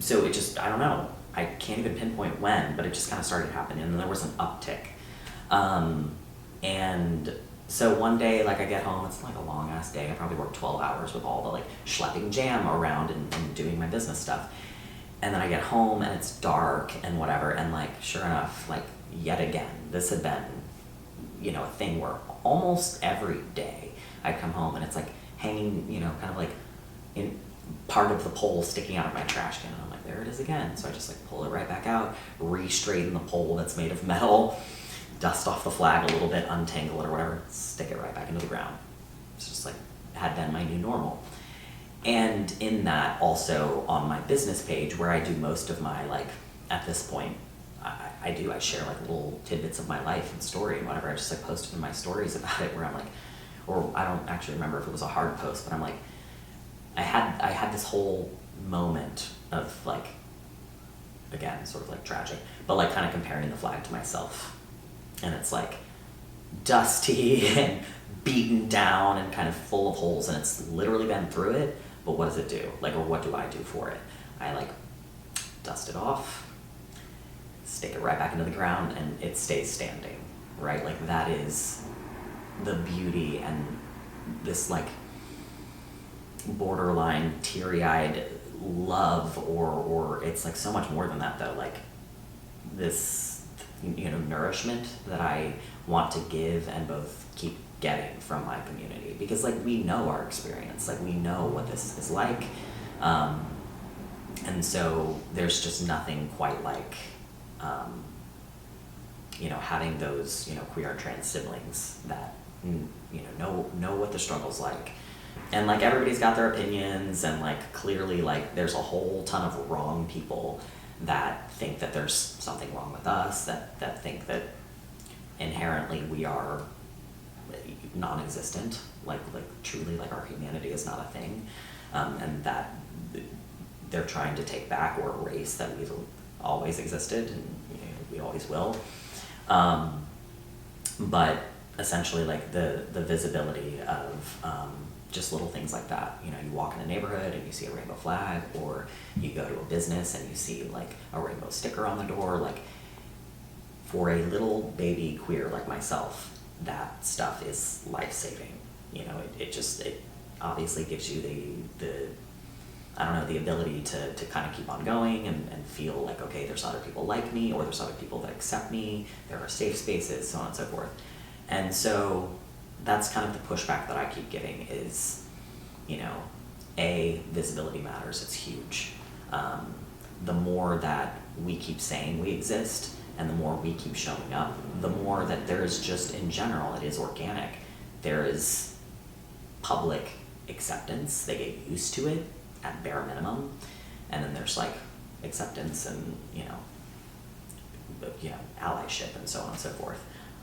so it just, I don't know, I can't even pinpoint when, but it just kind of started happening, and then there was an uptick. And so one day, like, I get home, it's like a long ass day, I probably worked 12 hours with all the like schlepping jam around and doing my business stuff. And then I get home and it's dark and whatever, and like, sure enough, like, yet again, this had been, you know, a thing where almost every day I'd come home and it's like hanging, you know, kind of like in part of the pole sticking out of my trash can, and I'm like, there it is again. So I just like pull it right back out, re-straighten the pole that's made of metal, dust off the flag a little bit, untangle it or whatever, stick it right back into the ground. It's just like, had been my new normal. And in that, also on my business page, where I do most of my, like, at this point, I share like little tidbits of my life and story and whatever. I just like posted in my stories about it, where I'm like, or I don't actually remember if it was a hard post, but I'm like, I had this whole moment of like, again, sort of like tragic, but like kind of comparing the flag to myself. And it's like dusty and beaten down and kind of full of holes, and it's literally been through it, but what does it do? Like, or what do I do for it? I like dust it off, stick it right back into the ground, and it stays standing, right? Like, that is the beauty and this like borderline teary-eyed love, or it's like so much more than that though, like this, you know, nourishment that I want to give and both keep getting from my community, because like, we know our experience, like we know what this is like, and so there's just nothing quite like you know, having those, you know, queer and trans siblings that, you know what the struggle's like. And like, everybody's got their opinions, and like, clearly like there's a whole ton of wrong people that think that there's something wrong with us, that think that inherently we are non-existent, like truly, like our humanity is not a thing, and that they're trying to take back or erase that we've always existed, and you know, we always will. But essentially, like the visibility of just little things like that. You know, you walk in a neighborhood and you see a rainbow flag, or you go to a business and you see like a rainbow sticker on the door. Like, for a little baby queer like myself, that stuff is life-saving. You know, it obviously gives you the I don't know, the ability to kind of keep on going and feel like, okay, there's other people like me, or there's other people that accept me, there are safe spaces, so on and so forth. And so that's kind of the pushback that I keep getting is, you know, visibility matters, it's huge. The more that we keep saying we exist, and the more we keep showing up, the more that there is just, in general, it is organic. There is public acceptance, they get used to it at bare minimum, and then there's like acceptance and, you know, allyship and so on and so forth.